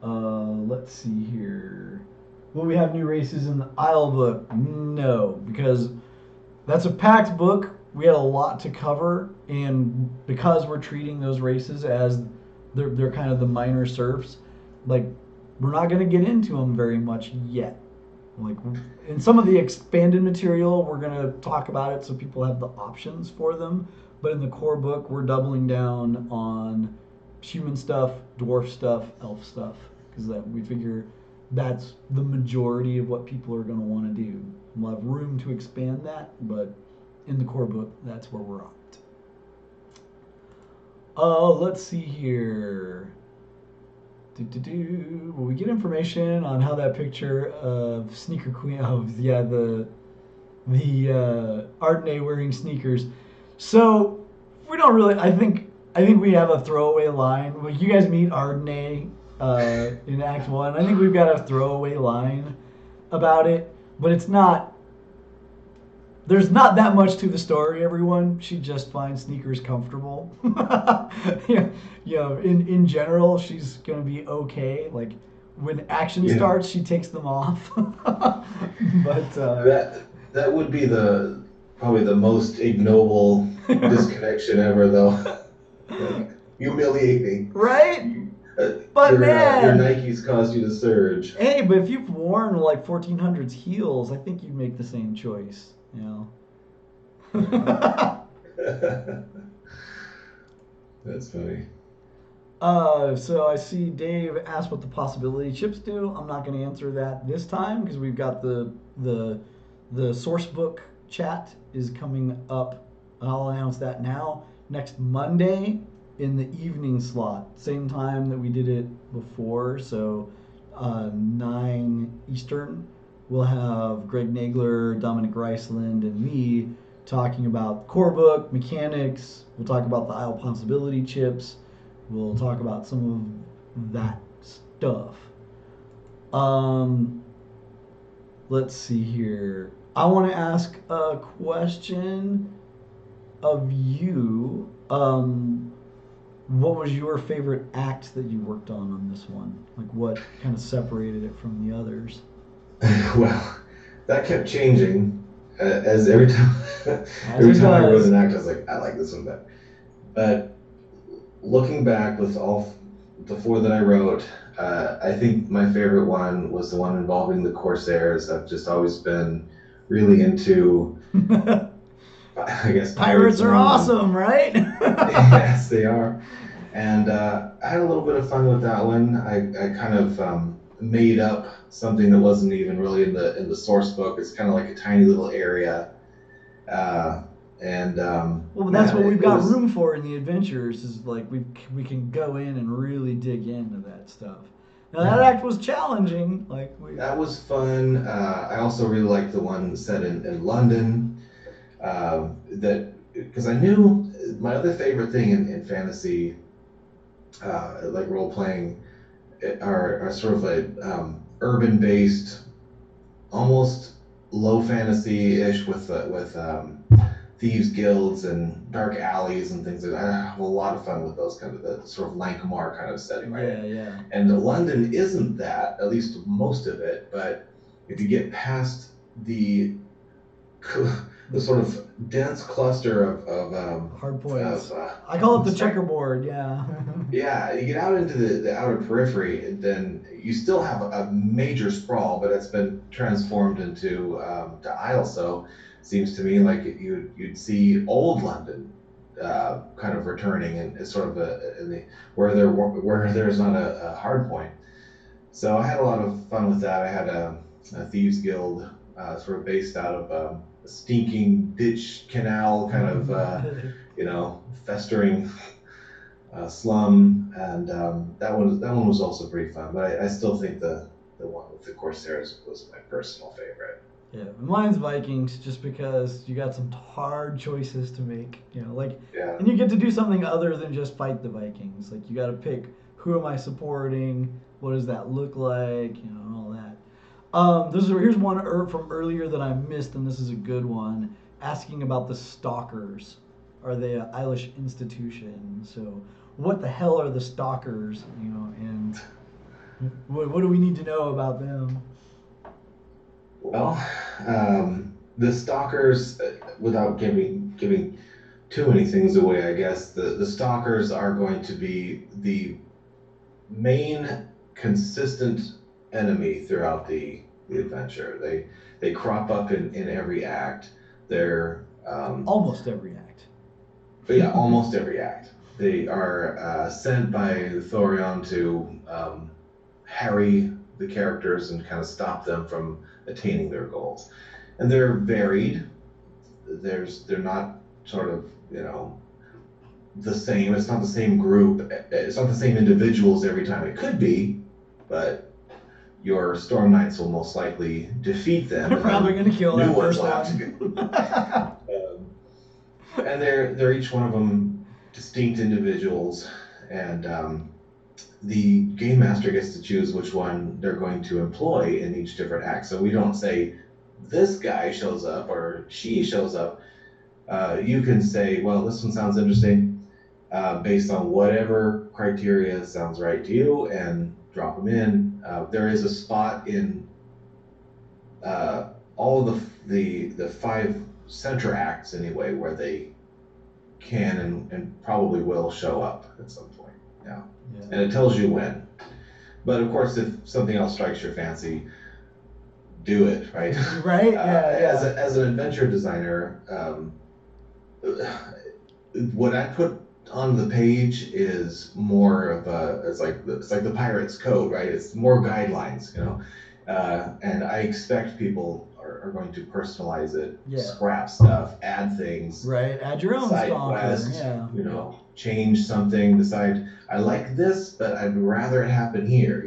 S1: Let's see here. Will we have new races in the Isle book? No, because that's a packed book. We had a lot to cover, and because we're treating those races as they're kind of the minor serfs, like we're not going to get into them very much yet. Like in some of the expanded material, we're going to talk about it so people have the options for them. But in the core book, we're doubling down on human stuff, dwarf stuff, elf stuff, because that we figure that's the majority of what people are going to want to do. We'll have room to expand that, but in the core book, that's where we're at. Let's see here. Will we get information on how that picture of Sneaker Queen the Ardenay wearing sneakers? So we don't really. I think we have a throwaway line. When you guys meet Ardenay in Act 1, I think we've got a throwaway line about it, but it's not. There's not that much to the story, everyone. She just finds sneakers comfortable. In general, she's gonna be okay. Like when action starts, she takes them off. But
S2: that would be probably the most ignoble disconnection ever, though. Like, humiliating.
S1: Right? But man,
S2: your Nikes caused you to surge.
S1: Hey, but if you've worn like 1400s heels, I think you'd make the same choice.
S2: That's funny.
S1: So I see Dave asked what the possibility chips do. I'm not going to answer that this time because we've got the source book chat is coming up. I'll announce that now. Next Monday in the evening slot, same time that we did it before. So 9 Eastern. We'll have Greg Nagler, Dominic Reisland, and me talking about core book, mechanics. We'll talk about the Isle possibility chips. We'll talk about some of that stuff. Let's see here. I want to ask a question of you. What was your favorite act that you worked on this one? Like what kind of separated it from the others?
S2: Well, that kept changing as every time I wrote an act, I was like, I like this one better. But looking back with all the 4 that I wrote, I think my favorite one was the one involving the Corsairs. I've just always been really into. I guess
S1: pirates are awesome, right?
S2: Yes, they are. And I had a little bit of fun with that one. I kind of made up something that wasn't even really in the source book. It's kind of like a tiny little area, well,
S1: that's what we've got room for in the adventures. Is like we can go in and really dig into that stuff. Now that act was challenging. That
S2: was fun. I also really liked the one set in London. Because I knew my other favorite thing in fantasy, like role playing, are sort of like urban-based, almost low fantasy-ish with thieves guilds and dark alleys and things like that. I have a lot of fun with those kind of the sort of Lankamar kind of setting, right?
S1: Yeah.
S2: And London isn't that, at least most of it. But if you get past the sort of dense cluster of
S1: hard points. I call it the checkerboard. Yeah.
S2: Yeah, you get out into the outer periphery, and then you still have a major sprawl, but it's been transformed into to Isle. So it seems to me like you'd see old London kind of returning, and it's sort of where there's not a hard point. So I had a lot of fun with that. I had a thieves guild sort of based out of a stinking ditch canal kind of festering slum, and that one was also pretty fun. But I still think the one with the Corsairs was my personal favorite.
S1: Yeah, mine's Vikings, just because you got some hard choices to make. And you get to do something other than just fight the Vikings. Like you got to pick, who am I supporting? What does that look like? And all that. Here's one from earlier that I missed, and this is a good one. Asking about the Stalkers. Are they an Eilish institution? So, what the hell are the Stalkers? And what do we need to know about them?
S2: Well, the Stalkers, without giving too many things away, I guess the Stalkers are going to be the main consistent enemy throughout the adventure. They crop up in every act. They're
S1: Almost every act.
S2: but yeah, almost every act. They are sent by Thorion to harry the characters and kind of stop them from attaining their goals. And they're varied. They're not sort of the same. It's not the same group. It's not the same individuals every time. It could be, but your Storm Knights will most likely defeat them.
S1: They're probably going to kill that first
S2: one. And they're each one of them distinct individuals, and the game master gets to choose which one they're going to employ in each different act. So we don't say this guy shows up or she shows up. You can say, well, this one sounds interesting, based on whatever criteria sounds right to you, and drop them in. There is a spot in all of the 5 center acts anyway where they can and probably will show up at some point. Yeah. And it tells you when. But of course, if something else strikes your fancy, do it, right?
S1: Right. Yeah.
S2: As an adventure designer, what I put on the page is more of it's like the pirate's code, right? It's more guidelines, and I expect people are going to personalize it, scrap stuff, add things,
S1: right? Add your own
S2: side quest, change something, decide I like this, but I'd rather it happen here,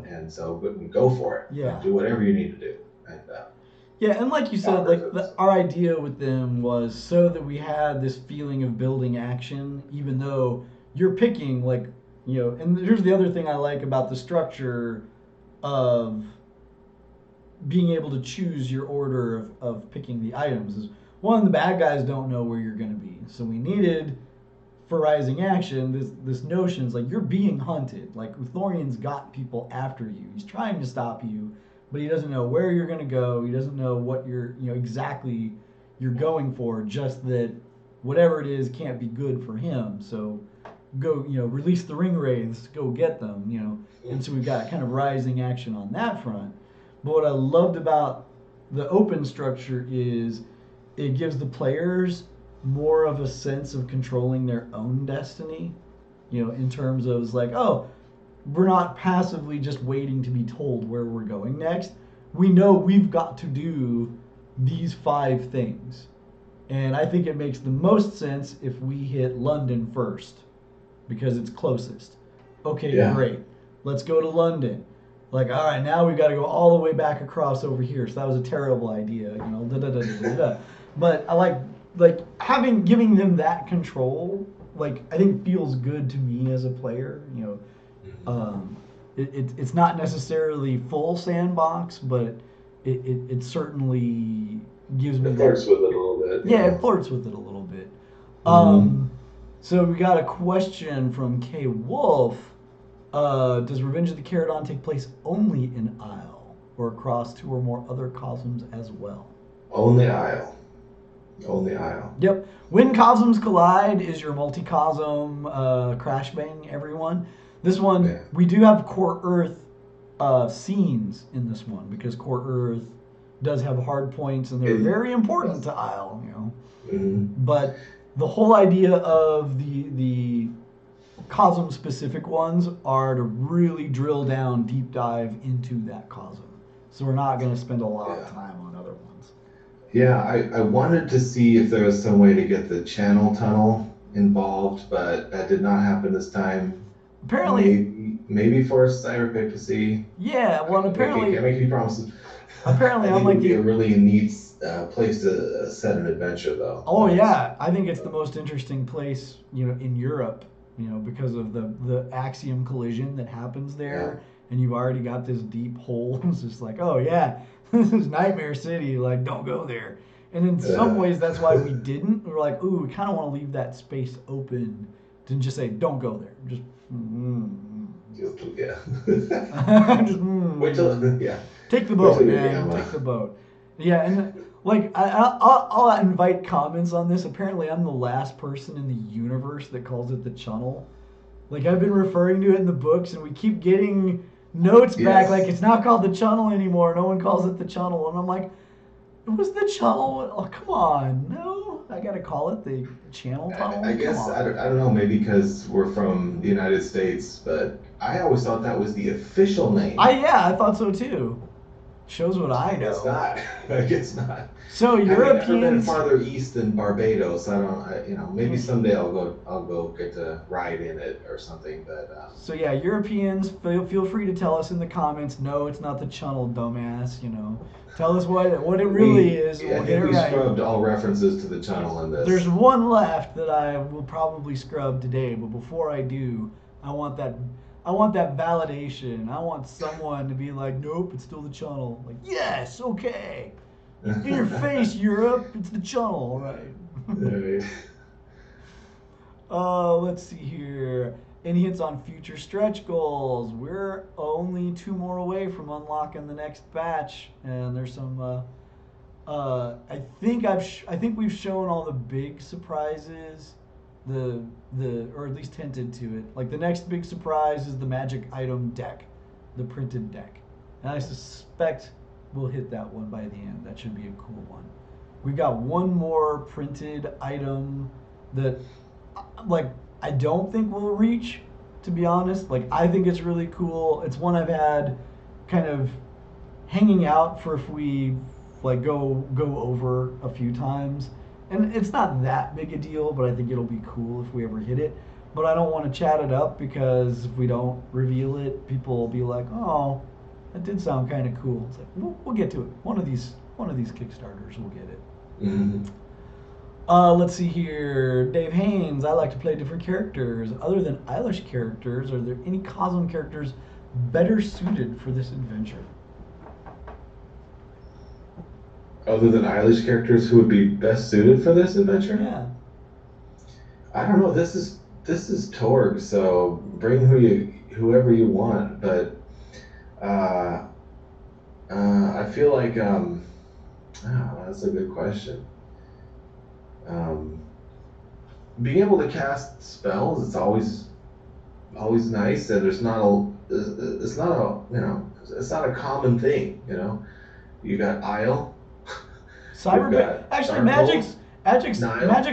S2: and so go for it.
S1: Yeah.
S2: Do whatever you need to do. And,
S1: and like you said, our idea with them was so that we had this feeling of building action, even though you're picking and here's the other thing I like about the structure of being able to choose your order of picking the items is, one, the bad guys don't know where you're going to be. So we needed, for Rising Action, this notion's like you're being hunted. Like Uthorian's got people after you. He's trying to stop you, but he doesn't know where you're going to go. He doesn't know what exactly you're going for, just that whatever it is can't be good for him. So go, release the ring wraiths, go get them, And so we've got kind of Rising Action on that front. But what I loved about the open structure is it gives the players more of a sense of controlling their own destiny, in terms of it's like, oh, we're not passively just waiting to be told where we're going next. We know we've got to do these 5 things. And I think it makes the most sense if we hit London first because it's closest. Okay, great. Let's go to London. Like, all right, now we've got to go all the way back across over here. So that was a terrible idea, But I like giving them that control. Like, I think feels good to me as a player. It's not necessarily full sandbox, but it certainly gives me.
S2: It flirts with it a little bit.
S1: Yeah, it flirts with it a little bit. So we got a question from K Wolf. Does Revenge of the Caradon take place only in Isle or across 2 or more other cosms as well?
S2: Only Isle. Only Isle.
S1: Yep. When cosms collide is your multi-cosm crash bang, everyone. This one, we do have Core Earth scenes in this one because Core Earth does have hard points and they're very important to Isle, But the whole idea of the cosm specific ones are to really drill down, deep dive into that cosm. So we're not going to spend a lot of time on other ones.
S2: Yeah, I wanted to see if there was some way to get the channel tunnel involved, but that did not happen this time.
S1: Apparently,
S2: maybe for Cyberpick to see.
S1: Yeah, well, apparently,
S2: can't make any promises.
S1: Apparently,
S2: I think it would be a really neat place to set an adventure, though.
S1: Oh yeah, I think it's the most interesting place, in Europe. Because of the axiom collision that happens there, and you've already got this deep hole. It's just like, oh yeah, this is Nightmare City. Like, don't go there. And in some ways, that's why we didn't. We were like, ooh, we kind of want to leave that space open to just say, don't go there. Just,
S2: wait till
S1: Take the boat,
S2: Look at
S1: man.
S2: Gamma.
S1: Take the boat. Yeah, and like I'll invite comments on this. Apparently, I'm the last person in the universe that calls it the Chunnel. Like I've been referring to it in the books, and we keep getting notes back
S2: Yes.
S1: like it's not called the Chunnel anymore. No one calls it the Chunnel, and I'm like, it was the Chunnel. Oh, come on, no, I gotta call it the Channel Tunnel.
S2: I guess I don't know, maybe because we're from the United States, but I always thought that was the official name.
S1: I thought so too. Shows what I
S2: I guess
S1: know.
S2: not. I guess not.
S1: So
S2: I've never been
S1: Europeans.
S2: farther east than Barbados. Maybe someday I'll go get to ride in it or something. But
S1: So yeah, Europeans, feel free to tell us in the comments. No, it's not the Chunnel, dumbass. Tell us what it really is.
S2: I
S1: We'll
S2: think
S1: get it
S2: we
S1: right.
S2: scrubbed all references to the Chunnel in this.
S1: There's one left that I will probably scrub today, but before I do, I want that validation. I want someone to be like, nope, it's still the Chunnel. Like, yes, okay. In your face, Europe, it's the Chunnel, all right. Let's see here. Any hints on future stretch goals? We're only 2 more away from unlocking the next batch, and there's some. I think we've shown all the big surprises, or at least hinted to it. Like the next big surprise is the magic item deck, the printed deck, and I suspect we'll hit that one by the end. That should be a cool one. We've got one more printed item that, like, I don't think we'll reach, to be honest. Like, I think it's really cool. It's one I've had kind of hanging out for if we like go over a few times. And it's not that big a deal, but I think it'll be cool if we ever hit it. But I don't want to chat it up because if we don't reveal it, people will be like, "Oh, that did sound kind of cool." It's like we'll get to it. One of these Kickstarters will get it.
S2: Mm-hmm.
S1: Let's see here. Dave Haynes, I like to play different characters. Other than Eilish characters, are there any Cosm characters better suited for this adventure?
S2: Other than Eilish characters, who would be best suited for this adventure?
S1: Yeah.
S2: I don't know. This is Torg, so bring whoever you want. But I feel like that's a good question. Being able to cast spells, it's always nice, and it's not a common thing. You got Aysle.
S1: Actually, magic's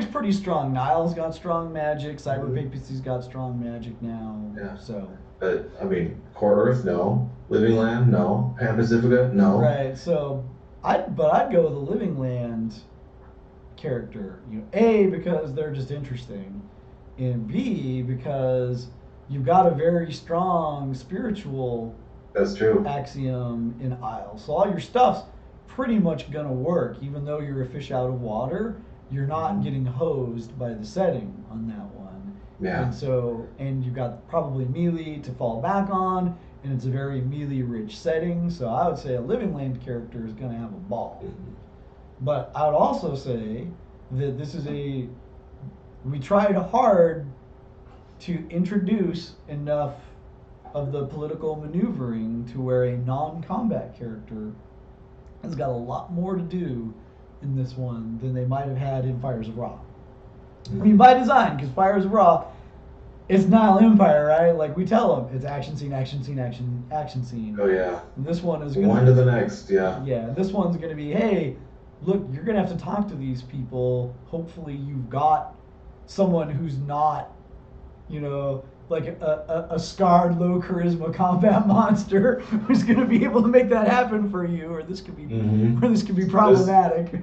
S1: pretty strong. Niall's got strong magic. Cyber Papacy's got strong magic now.
S2: Yeah.
S1: So.
S2: But I mean, Core Earth, no. Living Land, no. Pan Pacifica, no.
S1: Right. So, I'd go with a Living Land character. A, because they're just interesting, and B, because you've got a very strong spiritual.
S2: That's true.
S1: Axiom in Aysle. So all your stuff's pretty much gonna work, even though you're a fish out of water. You're not getting hosed by the setting on that one.
S2: Yeah.
S1: And you've got probably melee to fall back on, and it's a very melee rich setting. So I would say a Living Land character is gonna have a ball.
S2: Mm-hmm.
S1: But I would also say that we tried hard to introduce enough of the political maneuvering to where a non-combat character has got a lot more to do in this one than they might have had in Fires of Ra.
S2: Mm-hmm.
S1: I mean, by design, because Fires of Ra, it's Nile Empire, right? Like, we tell them, it's action scene, action scene, action scene.
S2: Oh, yeah.
S1: And this one is
S2: one to the next, yeah.
S1: Yeah, this one's going to be, hey, look, you're going to have to talk to these people. Hopefully you've got someone who's not, like a scarred, low charisma combat monster who's going to be able to make that happen for you, or this could be,
S2: Mm-hmm.
S1: or this could be problematic.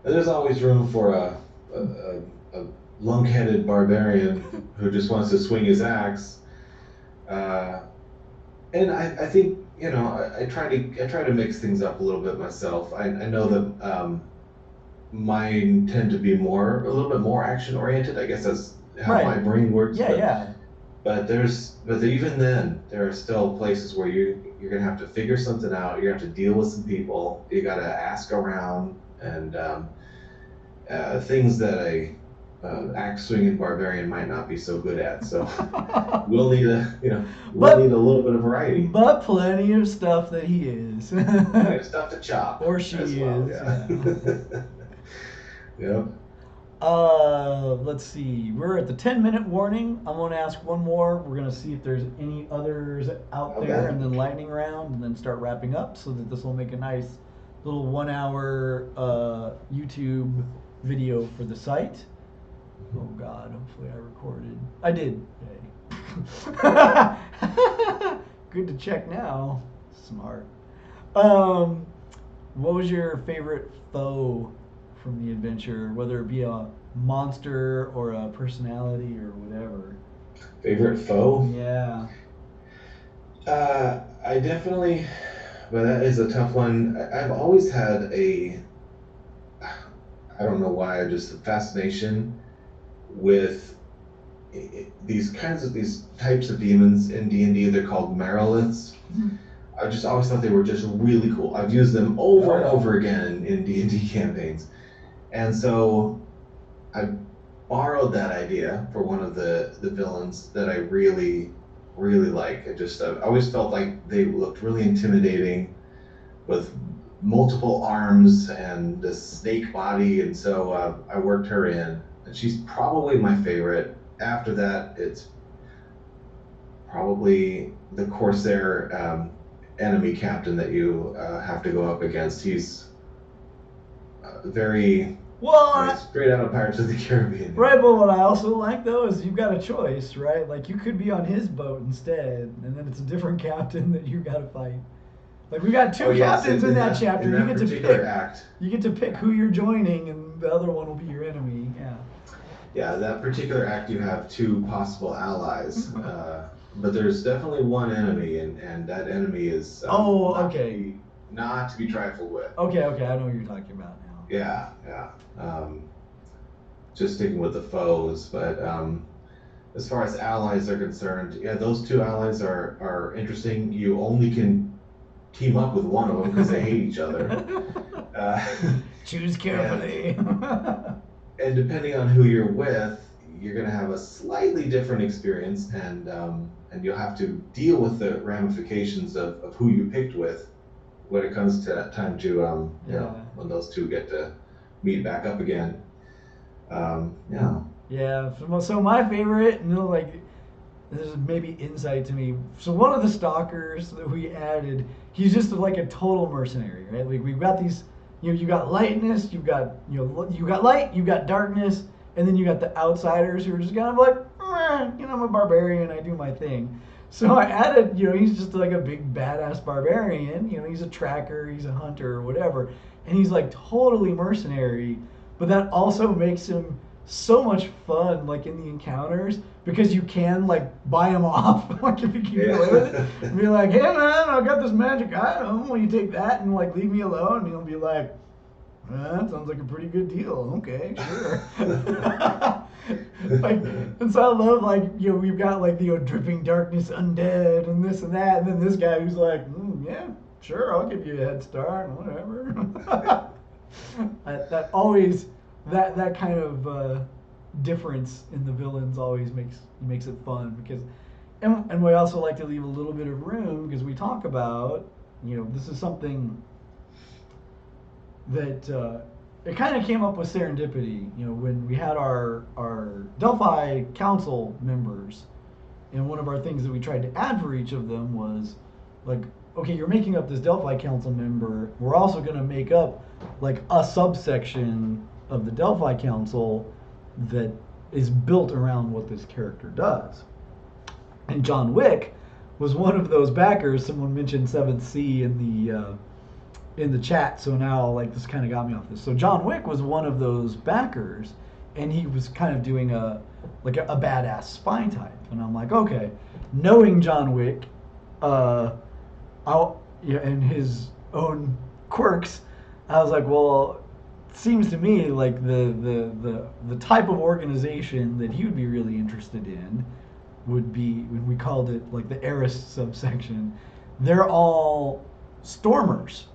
S2: There's always room for a lunk-headed barbarian who just wants to swing his axe. And I think I try to mix things up a little bit myself. I know that mine tend to be a little bit more action oriented. I guess that's how my brain works.
S1: Yeah.
S2: But even then, there are still places where you're gonna have to figure something out. You're gonna have to deal with some people. You gotta ask around, and things that axe swinging barbarian might not be so good at. So we'll need
S1: But-
S2: need a little bit of variety.
S1: But plenty of stuff that he is.
S2: Plenty of stuff to chop.
S1: Or she
S2: as well,
S1: is.
S2: Yeah. Yep.
S1: Let's see. We're at the 10-minute warning. I'm going to ask one more. We're going to see if there's any others out there,
S2: Okay.
S1: and then lightning round, and then start wrapping up, so that this will make a nice little 1-hour YouTube video for the site. Oh God! Hopefully I recorded. I did. Yay. Good to check now. Smart. What was your favorite foe from the adventure, whether it be a monster or a personality or whatever?
S2: Favorite foe?
S1: Yeah.
S2: I definitely, but that is a tough one. I've always had I don't know why, just a fascination with these types of demons in D&D. They're called Mariliths. I just always thought they were just really cool. I've used them over and over again in D&D campaigns. And so I borrowed that idea for one of the villains that I really, really like. I always felt like they looked really intimidating with multiple arms and this snake body. And so I worked her in. And she's probably my favorite. After that, it's probably the Corsair enemy captain that you have to go up against. He's very straight out of Pirates of the Caribbean.
S1: Right, but what I also like though is you've got a choice, right? Like you could be on his boat instead, and then it's a different captain that you got to fight. Like we got two captains in that chapter.
S2: In that particular act.
S1: You get to pick who you're joining, and the other one will be your enemy. Yeah.
S2: Yeah, that particular act you have two possible allies, but there's definitely one enemy, and that enemy is
S1: okay.
S2: Not to be trifled with.
S1: Okay, I know what you're talking about now.
S2: Yeah. Just sticking with the foes, but as far as allies are concerned, yeah, those two allies are interesting. You only can team up with one of them because they hate each other.
S1: Choose carefully.
S2: And depending on who you're with, you're going to have a slightly different experience, and you'll have to deal with the ramifications of who you picked with when it comes to that time to when those two get to meet back up again.
S1: Yeah. So my favorite, this is maybe insight to me. So one of the stalkers that we added, he's just like a total mercenary, right? Like we've got these. You got lightness, you got light, you got darkness, and then you got the outsiders who are just kind of like, I'm a barbarian, I do my thing. So I added, he's just like a big badass barbarian. He's a tracker, he's a hunter or whatever, and he's like totally mercenary. But that also makes him so much fun, like in the encounters, because you can like buy him off, like if you can get away with it, and be like, hey man, I got this magic item, will you take that and like leave me alone? And he'll be like, that sounds like a pretty good deal. Okay, sure. And so I love we've got dripping darkness undead and this and that, and then this guy who's like, yeah, sure, I'll give you a head start, whatever. That kind of difference in the villains always makes it fun, because and we also like to leave a little bit of room, because we talk about this is something that it kind of came up with serendipity, when we had our Delphi Council members, and one of our things that we tried to add for each of them was okay, you're making up this Delphi Council member, we're also going to make up a subsection of the Delphi Council that is built around what this character does. And John Wick was one of those backers. Someone mentioned 7th Sea in the chat, so now this kind of got me off this. So John Wick was one of those backers, and he was kind of doing a badass spy type. And I'm like, okay, knowing John Wick, and his own quirks, I was like, well, it seems to me like the type of organization that he would be really interested in would be, when we called it the Eris subsection, they're all stormers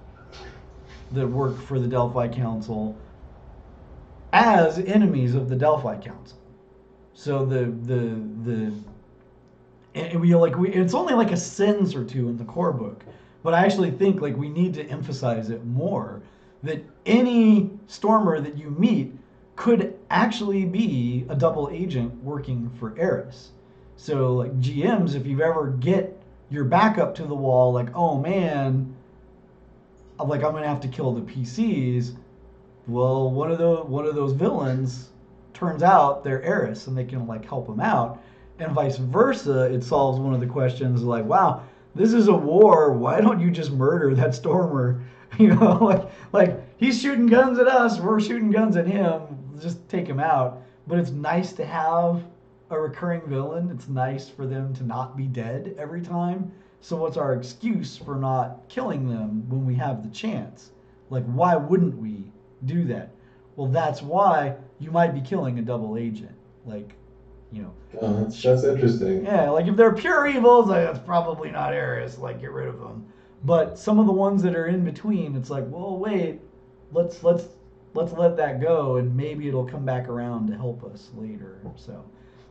S1: that work for the Delphi Council, as enemies of the Delphi Council. So and it's only like a sentence or two in the core book, but I actually think like we need to emphasize it more, that any stormer that you meet could actually be a double agent working for Eris. So like GMs, if you ever get your back up to the wall, like, oh man, like I'm gonna have to kill the PCs. Well, one of those villains turns out they're Eris, and they can like help them out, and vice versa. It solves one of the questions like, wow, this is a war. Why don't you just murder that Stormer? You know, like he's shooting guns at us. We're shooting guns at him. Just take him out. But it's nice to have a recurring villain. It's nice for them to not be dead every time. So what's our excuse for not killing them when we have the chance? Like, why wouldn't we do that? Well, that's why you might be killing a double agent. Like, you know.
S2: Oh, that's interesting.
S1: Yeah, like if they're pure evils, like, that's probably not Eris. Like, get rid of them. But some of the ones that are in between, it's like, well, wait, let's let that go, and maybe it'll come back around to help us later. So,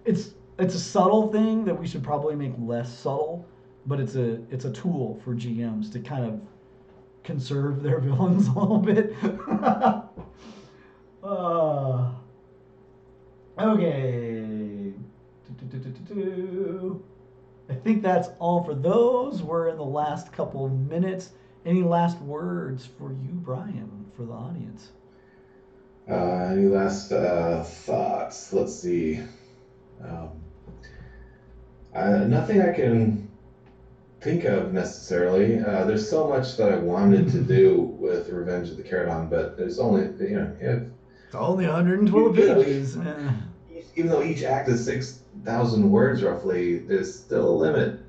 S1: it's a subtle thing that we should probably make less subtle, but it's a tool for GMs to kind of conserve their villains a little bit. Okay. I think that's all for those. We're in the last couple of minutes. Any last words for you, Brian, for the audience?
S2: Any last thoughts? Let's see. Nothing I can think of necessarily. There's so much that I wanted to do with Revenge of the Caradon, but there's only,
S1: it's only 112 pages.
S2: Even though each act is 6,000 words roughly, there's still a limit.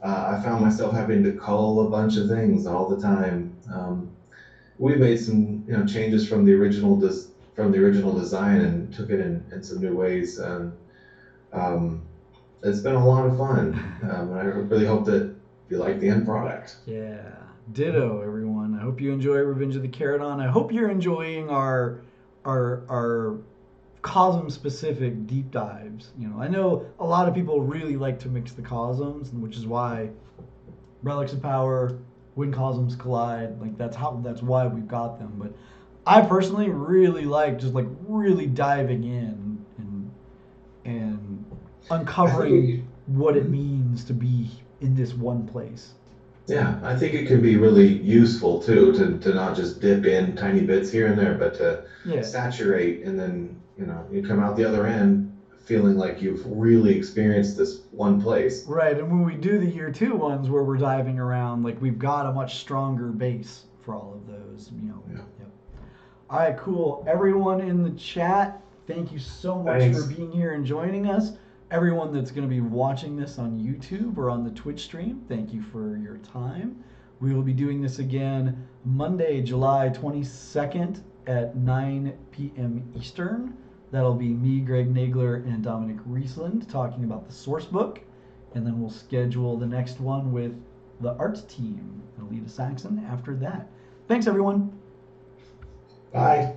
S2: I found myself having to cull a bunch of things all the time. We made some changes from the original design and took it in some new ways, and it's been a lot of fun. I really hope that you like the end product.
S1: Yeah, ditto, everyone. I hope you enjoy Revenge of the Caradon. I hope you're enjoying our Cosm-specific deep dives. I know a lot of people really like to mix the Cosms, which is why Relics of Power, When Cosms Collide, like that's why we've got them. But I personally really like just like really diving in and uncovering what it means to be in this one place.
S2: Yeah, I think it can be really useful too to not just dip in tiny bits here and there, but to saturate, and then you come out the other end feeling like you've really experienced this one place.
S1: Right, and when we do the year 2 ones where we're diving around, like we've got a much stronger base for all of those.
S2: Yeah.
S1: Yep. All right, cool. Everyone in the chat, thank you so much for being here and joining us. Everyone that's going to be watching this on YouTube or on the Twitch stream, thank you for your time. We will be doing this again Monday, July 22nd at 9 p.m. Eastern. That'll be me, Greg Nagler, and Dominic Riesland talking about the source book. And then we'll schedule the next one with the art team, Alita Saxon, after that. Thanks, everyone.
S2: Bye.